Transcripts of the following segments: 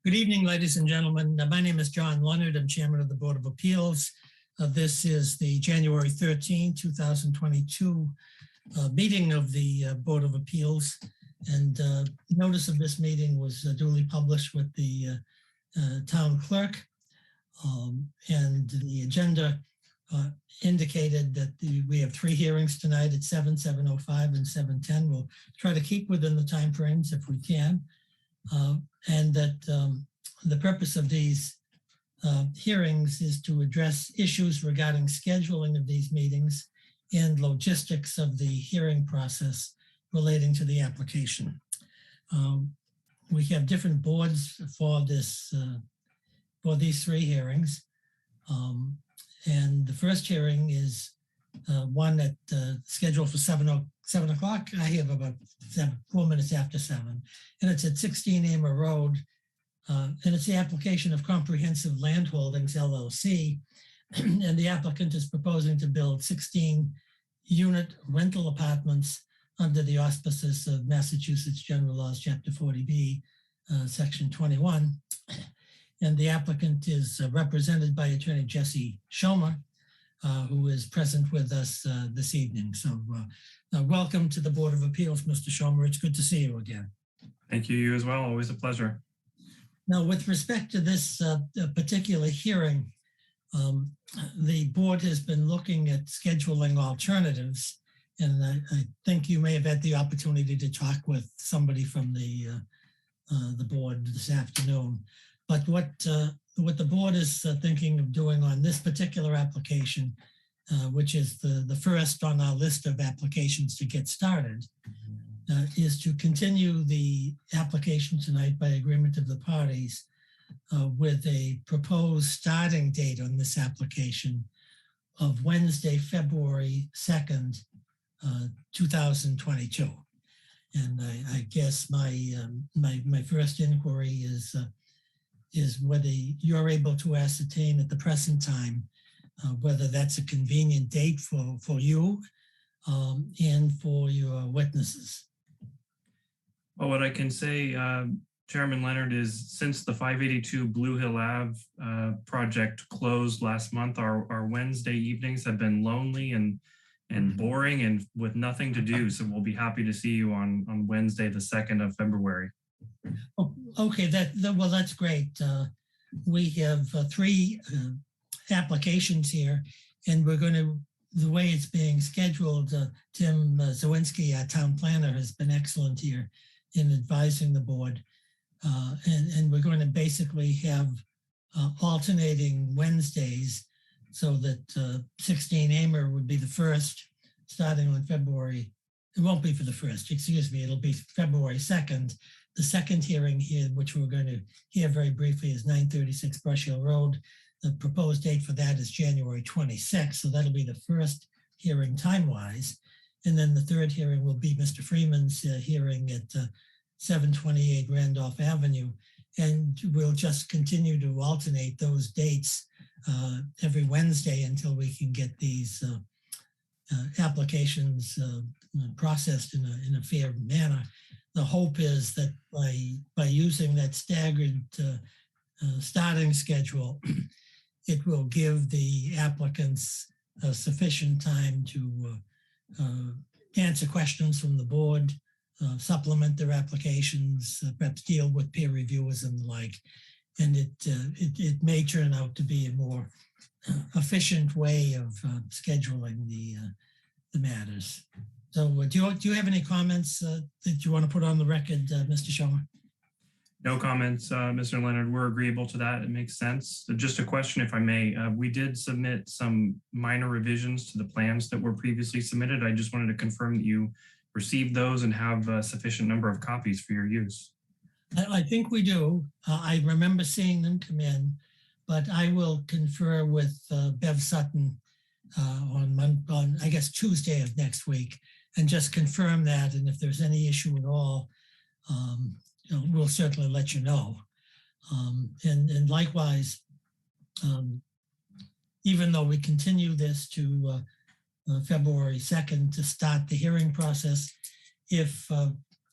Good evening, ladies and gentlemen. My name is John Leonard. I'm Chairman of the Board of Appeals. This is the January 13, 2022 meeting of the Board of Appeals. And notice of this meeting was duly published with the town clerk. And the agenda indicated that we have three hearings tonight at 7:05, and 7:10. We'll try to keep within the timeframes if we can. And that the purpose of these hearings is to address issues regarding scheduling of these meetings and logistics of the hearing process relating to the application. We have different boards for this for these three hearings. And the first hearing is one that scheduled for 7 o'clock. I have about 4 minutes after 7, and it's at 16 Amer Road. And it's the application of Comprehensive Land Holdings, LLC. And the applicant is proposing to build 16 unit rental apartments under the auspices of Massachusetts General Laws, Chapter 40B, Section 21. And the applicant is represented by Attorney Jesse Schomer, who is present with us this evening. So welcome to the Board of Appeals, Mr. Schomer. It's good to see you again. Thank you, you as well. Always a pleasure. Now, with respect to this particular hearing, the board has been looking at scheduling alternatives. And I think you may have had the opportunity to talk with somebody from the board this afternoon. But what the board is thinking of doing on this particular application, which is the first on our list of applications to get started, is to continue the application tonight by agreement of the parties with a proposed starting date on this application of Wednesday, February 2nd, 2022. And I guess my first inquiry is whether you're able to ascertain at the present time whether that's a convenient date for you and for your witnesses. Well, what I can say, Chairman Leonard, is since the 582 Blue Hill Ave project closed last month, our Wednesday evenings have been lonely and boring and with nothing to do. So we'll be happy to see you on Wednesday, the 2nd of February. Oh, okay, well, that's great. We have three applications here, and we're going to, the way it's being scheduled, Tim Zawinski, our town planner, has been excellent here in advising the board. And we're going to basically have alternating Wednesdays so that 16 Amer would be the first, starting on February. It won't be for the first, excuse me, it'll be February 2nd. The second hearing here, which we're going to hear very briefly, is 936 Brush Hill Road. The proposed date for that is January 26th. So that'll be the first hearing time-wise. And then the third hearing will be Mr. Freeman's hearing at 728 Randolph Avenue. And we'll just continue to alternate those dates every Wednesday until we can get these applications processed in a fair manner. The hope is that by using that staggered starting schedule, it will give the applicants sufficient time to answer questions from the board, supplement their applications, perhaps deal with peer reviewers and the like. And it may turn out to be a more efficient way of scheduling the matters. So do you have any comments that you want to put on the record, Mr. Schomer? No comments, Mr. Leonard. We're agreeable to that. It makes sense. Just a question, if I may. We did submit some minor revisions to the plans that were previously submitted. I just wanted to confirm that you received those and have a sufficient number of copies for your use. I think we do. I remember seeing them come in, but I will confer with Bev Sutton on I guess Tuesday of next week, and just confirm that. And if there's any issue at all, we'll certainly let you know. And likewise, even though we continue this to February 2nd to start the hearing process, if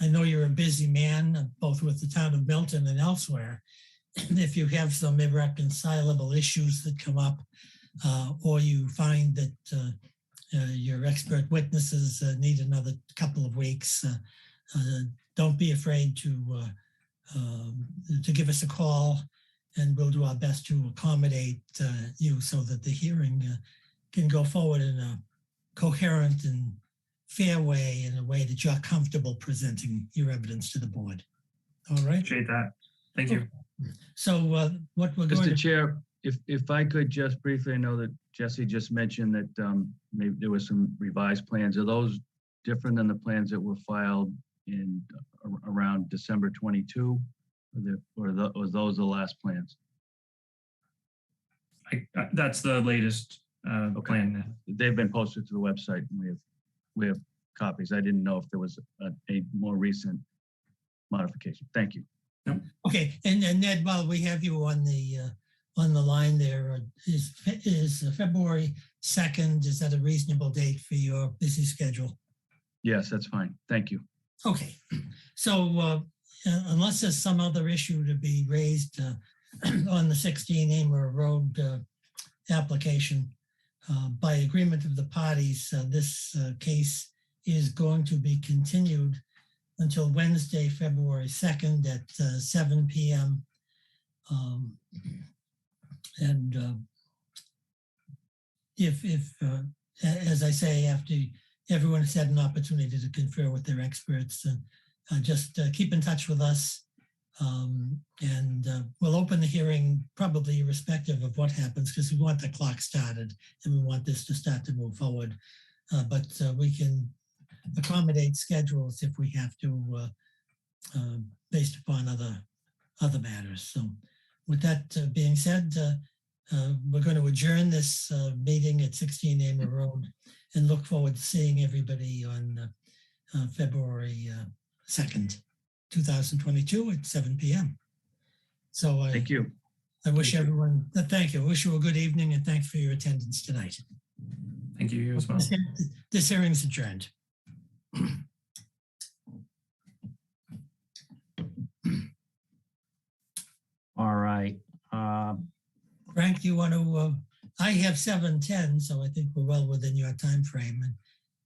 I know you're a busy man, both with the town of Milton and elsewhere, if you have some irreconcilable issues that come up, or you find that your expert witnesses need another couple of weeks, don't be afraid to give us a call, and we'll do our best to accommodate you so that the hearing can go forward in a coherent and fair way, in a way that you're comfortable presenting your evidence to the board. All right. Appreciate that. Thank you. So what we're going Mr. to Chair, if I could just briefly, I know that Jesse just mentioned that maybe there was some revised plans. Are those different than the plans that were filed in around December 22? Or was those the last plans? That's the latest plan. They've been posted to the website, and we have copies. I didn't know if there was a more recent modification. Thank you. Yep. Okay, and Ned, while we have you on the line there, is February 2nd, is that a reasonable date for your busy schedule? Yes, that's fine. Thank you. Okay, so unless there's some other issue to be raised on the 16 Amer Road application, by agreement of the parties, this case is going to be continued until Wednesday, February 2nd at 7 p.m. If as I say, after everyone has had an opportunity to confer with their experts, just keep in touch with us, and we'll open the hearing probably irrespective of what happens, because we want the clock started and we want this to start to move forward. But we can accommodate schedules if we have to, based upon other matters. So with that being said, we're going to adjourn this meeting at 16 Amer Road and look forward to seeing everybody on February 2nd, 2022 at 7 p.m. So Thank you. I wish everyone, thank you. I wish you a good evening, and thanks for your attendance tonight. Thank you as well. This hearing's adjourned. All right. Frank, do you want to, I have 7:10, so I think we're well within your time frame. And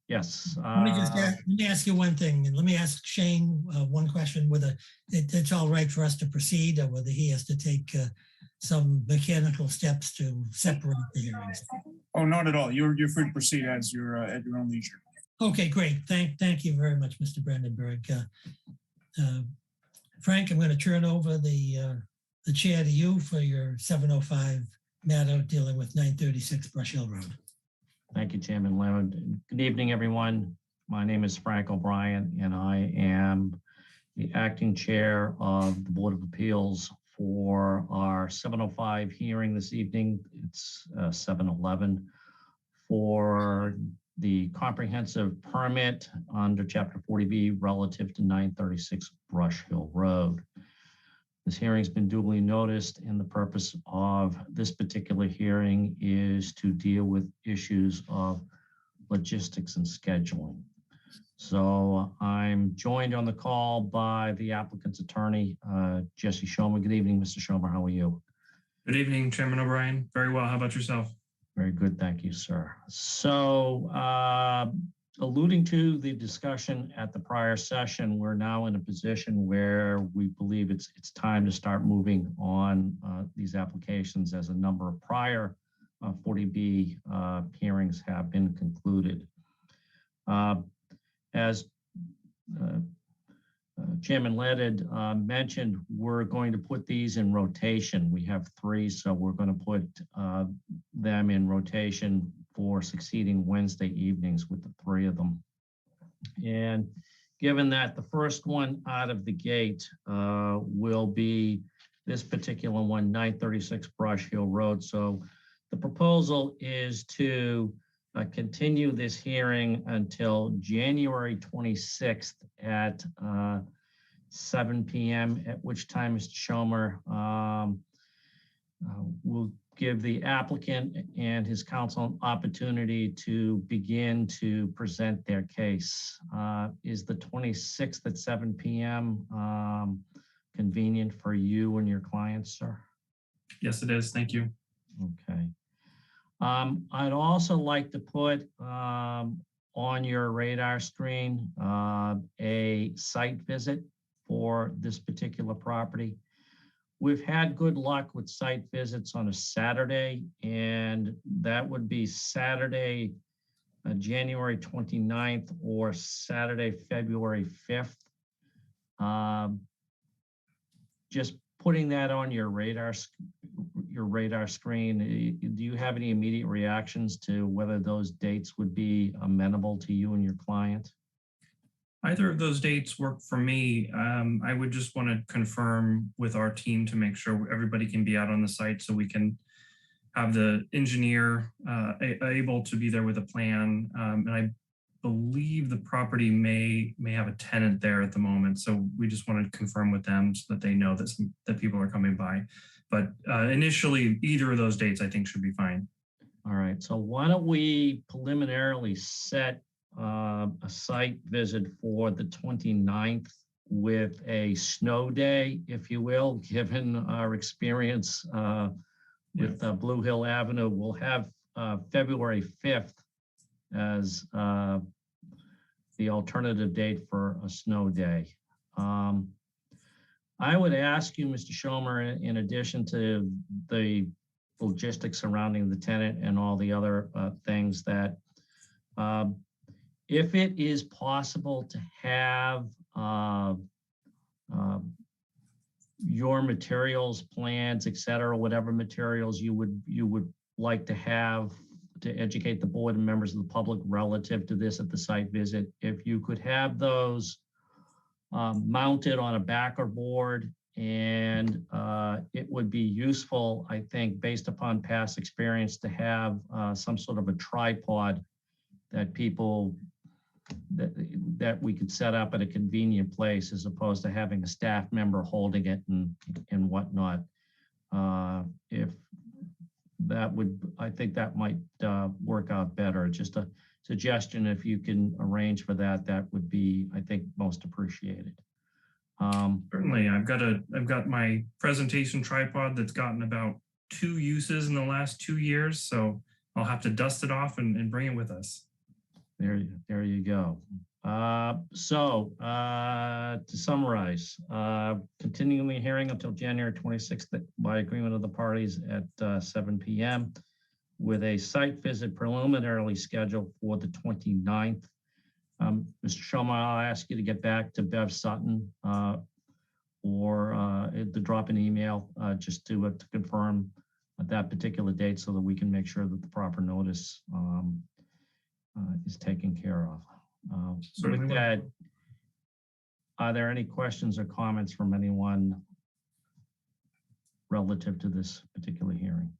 Yes. let me ask you one thing, and let me ask Shane one question, whether it's all right for us to proceed or whether he has to take some mechanical steps to separate the hearings. Oh, not at all. You're free to proceed as you're at your own leisure. Okay, great. Thank you very much, Mr. Brandenburg. Frank, I'm going to turn over the chair to you for your 7:05 matter dealing with 936 Brush Hill Road. Thank you, Chairman Leonard. Good evening, everyone. My name is Frank O'Brien, and I am the acting chair of the Board of Appeals for our 7:05 hearing this evening. It's 7:11 for the comprehensive permit under Chapter 40B relative to 936 Brush Hill Road. This hearing's been duly noticed, and the purpose of this particular hearing is to deal with issues of logistics and scheduling. So I'm joined on the call by the applicant's attorney, Jesse Schomer. Good evening, Mr. Schomer. How are you? Good evening, Chairman O'Brien. Very well. How about yourself? Very good. Thank you, sir. So alluding to the discussion at the prior session, we're now in a position where we believe it's time to start moving on these applications, as a number of prior 40B hearings have been concluded. As Chairman Leonard mentioned, we're going to put these in rotation. We have three, so we're going to put them in rotation for succeeding Wednesday evenings with the three of them. And given that the first one out of the gate will be this particular one, 936 Brush Hill Road. So the proposal is to continue this hearing until January 26th at 7 p.m., at which time Mr. Schomer will give the applicant and his counsel an opportunity to begin to present their case. Is the 26th at 7 p.m. convenient for you and your clients, sir? Yes, it is. Thank you. Okay. I'd also like to put on your radar screen a site visit for this particular property. We've had good luck with site visits on a Saturday, and that would be Saturday, January 29th or Saturday, February 5th. Just putting that on your radar screen. Do you have any immediate reactions to whether those dates would be amenable to you and your client? Either of those dates work for me. I would just want to confirm with our team to make sure everybody can be out on the site so we can have the engineer able to be there with a plan. And I believe the property may have a tenant there at the moment. So we just want to confirm with them so that they know that people are coming by. But initially, either of those dates I think should be fine. All right, so why don't we preliminarily set a site visit for the 29th with a snow day, if you will, given our experience with Blue Hill Avenue. We'll have February 5th as the alternative date for a snow day. I would ask you, Mr. Schomer, in addition to the logistics surrounding the tenant and all the other things, that if it is possible to have your materials, plans, et cetera, whatever materials you would like to have to educate the board and members of the public relative to this at the site visit, if you could have those mounted on a backer board, and it would be useful, I think, based upon past experience, to have some sort of a tripod that that we could set up at a convenient place, as opposed to having a staff member holding it and whatnot. If that would, I think that might work out better. Just a suggestion, if you can arrange for that, that would be, I think, most appreciated. Certainly, I've got my presentation tripod that's gotten about 2 uses in the last 2 years, so I'll have to dust it off and bring it with us. There you go. So to summarize, continuing the hearing until January 26th by agreement of the parties at 7 p.m. with a site visit preliminarily scheduled for the 29th. Mr. Schomer, I'll ask you to get back to Bev Sutton or to drop an email just to confirm that particular date so that we can make sure that the proper notice is taken care of. With that, are there any questions or comments from anyone relative to this particular hearing?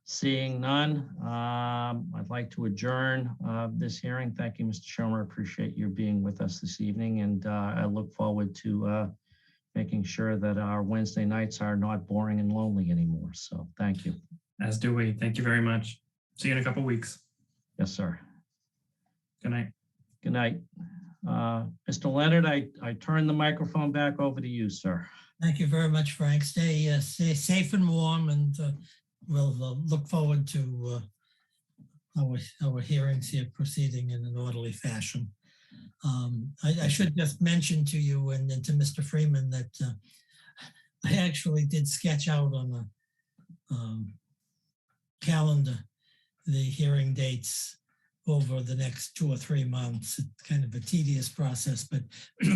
Seeing none, I'd like to adjourn this hearing. Thank you, Mr. Schomer. Appreciate your being with us this evening, and I look forward to making sure that our Wednesday nights are not boring and lonely anymore. So thank you. As do we. Thank you very much. See you in a couple of weeks. Yes, sir. Good night. Good night. Mr. Leonard, I turn the microphone back over to you, sir. Thank you very much, Frank. Stay safe and warm, and we'll look forward to our hearings here proceeding in an orderly fashion. I should just mention to you and to Mr. Freeman that I actually did sketch out on a calendar the hearing dates over the next 2 or 3 months. It's kind of a tedious process, but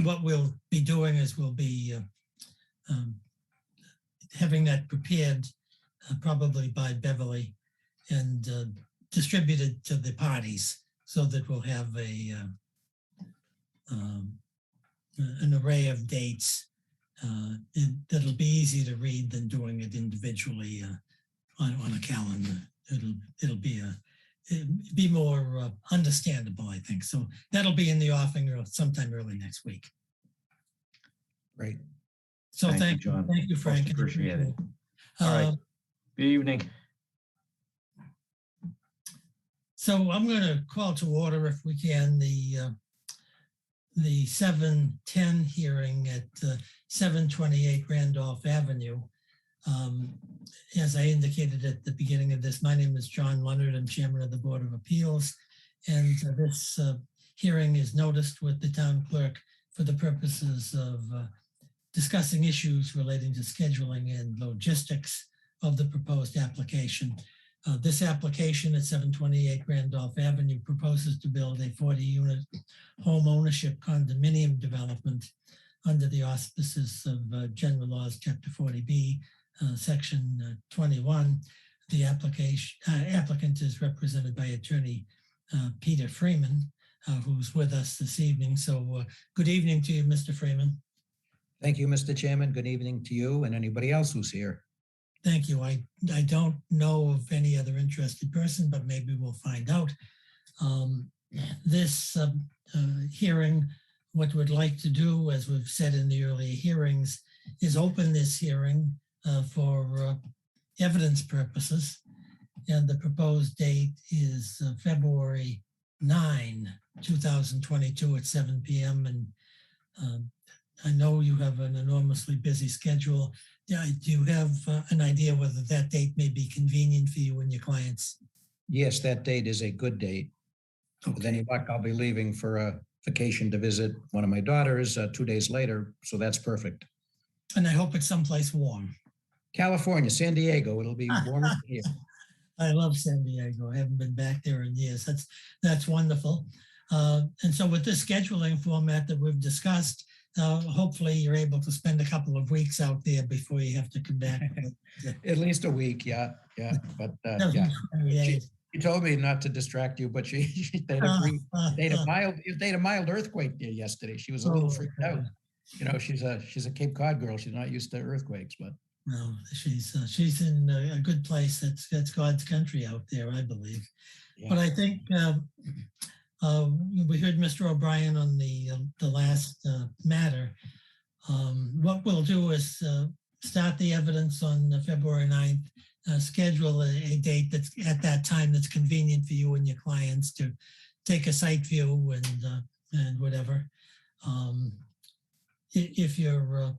what we'll be doing is we'll be having that prepared probably by Beverly and distributed to the parties so that we'll have an array of dates. That'll be easy to read than doing it individually on a calendar. It'll be more understandable, I think. So that'll be in the offing sometime early next week. Great. So Thank you, John. Thank you, Frank. Most appreciated. All right. Good evening. So I'm going to call to order, if we can, the 7:10 hearing at 728 Randolph Avenue. As I indicated at the beginning of this, my name is John Leonard. I'm Chairman of the Board of Appeals. And this hearing is noticed with the town clerk for the purposes of discussing issues relating to scheduling and logistics of the proposed application. This application at 728 Randolph Avenue proposes to build a 40-unit home ownership condominium development under the auspices of General Laws, Chapter 40B, Section 21. The applicant is represented by Attorney Peter Freeman, who's with us this evening. So good evening to you, Mr. Freeman. Thank you, Mr. Chairman. Good evening to you and anybody else who's here. Thank you. I don't know of any other interested person, but maybe we'll find out. This hearing, what we'd like to do, as we've said in the earlier hearings, is open this hearing for evidence purposes. And the proposed date is February 9, 2022 at 7 p.m. And I know you have an enormously busy schedule. Do you have an idea whether that date may be convenient for you and your clients? Yes, that date is a good date. With any luck, I'll be leaving for a vacation to visit one of my daughters 2 days later. So that's perfect. And I hope it's someplace warm. California, San Diego, it'll be warmer here. I love San Diego. I haven't been back there in years. That's wonderful. And so with this scheduling format that we've discussed, hopefully you're able to spend a couple of weeks out there before you have to come back. At least a week, yeah. But yeah, she told me not to distract you, but they had a mild earthquake there yesterday. She was a little freaked out. You know, she's a Cape Cod girl. She's not used to earthquakes, but no, she's in a good place. That's God's country out there, I believe. Yeah. But I think we heard Mr. O'Brien on the last matter. What we'll do is start the evidence on February 9th, schedule a date that's at that time that's convenient for you and your clients to take a site view and whatever. If you're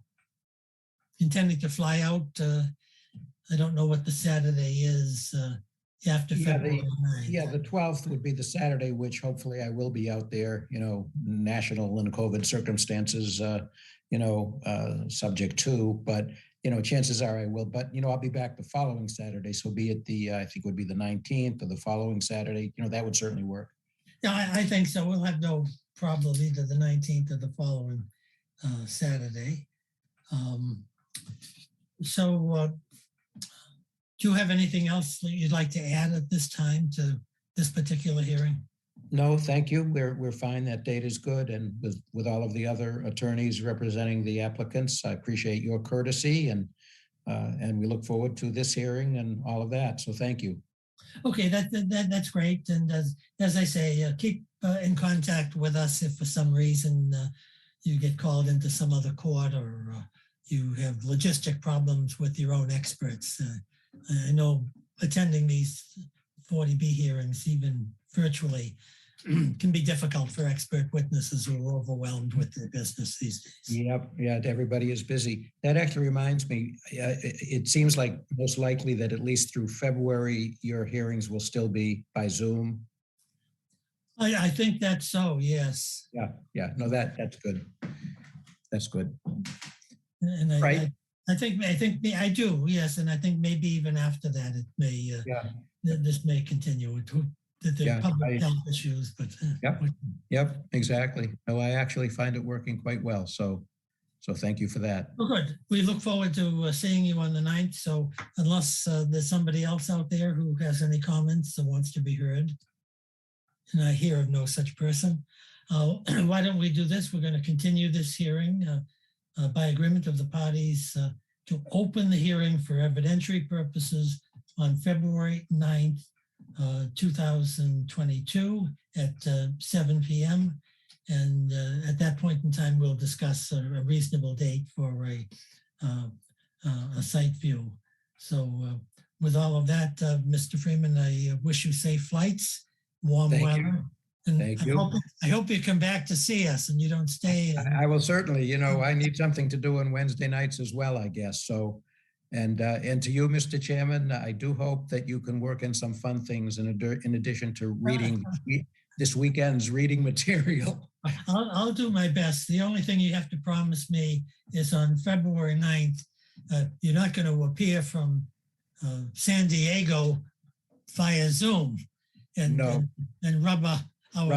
intending to fly out, I don't know what the Saturday is after February 9th. Yeah, the 12th would be the Saturday, which hopefully I will be out there, you know, national and COVID circumstances, subject to, but, you know, chances are I will, but, you know, I'll be back the following Saturday. So be it I think would be the 19th or the following Saturday, you know, that would certainly work. Yeah, I think so. We'll have no problem either the 19th or the following Saturday. Do you have anything else that you'd like to add at this time to this particular hearing? No, thank you. We're fine. That date is good. And with all of the other attorneys representing the applicants, I appreciate your courtesy and we look forward to this hearing and all of that. So thank you. Okay, that's great. And as I say, keep in contact with us if for some reason you get called into some other court or you have logistic problems with your own experts. I know attending these 40B hearings, even virtually, can be difficult for expert witnesses who are overwhelmed with their business these days. Yep, yeah, everybody is busy. That actually reminds me, it seems like most likely that at least through February, your hearings will still be by Zoom. I think that's so, yes. Yeah, no, that's good. That's good. And right. I think I do, yes, and I think maybe even after that it may this may continue to the public health issues, but yep, exactly. No, I actually find it working quite well. So thank you for that. Well, good. We look forward to seeing you on the 9th. So unless there's somebody else out there who has any comments or wants to be heard, and I hear of no such person, why don't we do this? We're going to continue this hearing by agreement of the parties to open the hearing for evidentiary purposes on February 9th, 2022 at 7 p.m. And at that point in time, we'll discuss a reasonable date for a site view. So with all of that, Mr. Freeman, I wish you safe flights, warm weather, And Thank you. I hope you come back to see us and you don't stay. I will certainly, I need something to do on Wednesday nights as well, I guess. So, and to you, Mr. Chairman, I do hope that you can work in some fun things in addition to reading this weekend's reading material. I'll do my best. The only thing you have to promise me is on February 9th, you're not going to appear from San Diego via Zoom and rub our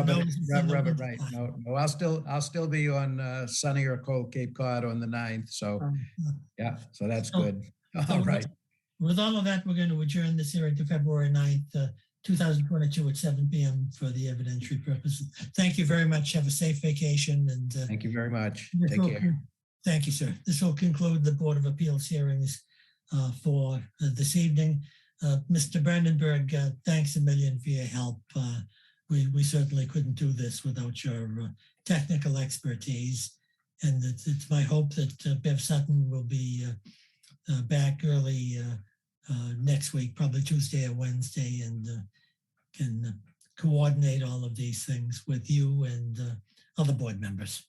noses in the Rubber, wind. right. No, I'll still be on sunny or cold Cape Cod on the 9th. So yeah, so that's good. All right. With all of that, we're going to adjourn this hearing to February 9th, 2022 at 7 p.m. for the evidentiary purposes. Thank you very much. Have a safe vacation. And thank you very much. Take care. Thank you, sir. This will conclude the Board of Appeals hearings for this evening. Mr. Brandenburg, thanks a million for your help. We certainly couldn't do this without your technical expertise. And it's my hope that Bev Sutton will be back early next week, probably Tuesday or Wednesday, and can coordinate all of these things with you and other board members.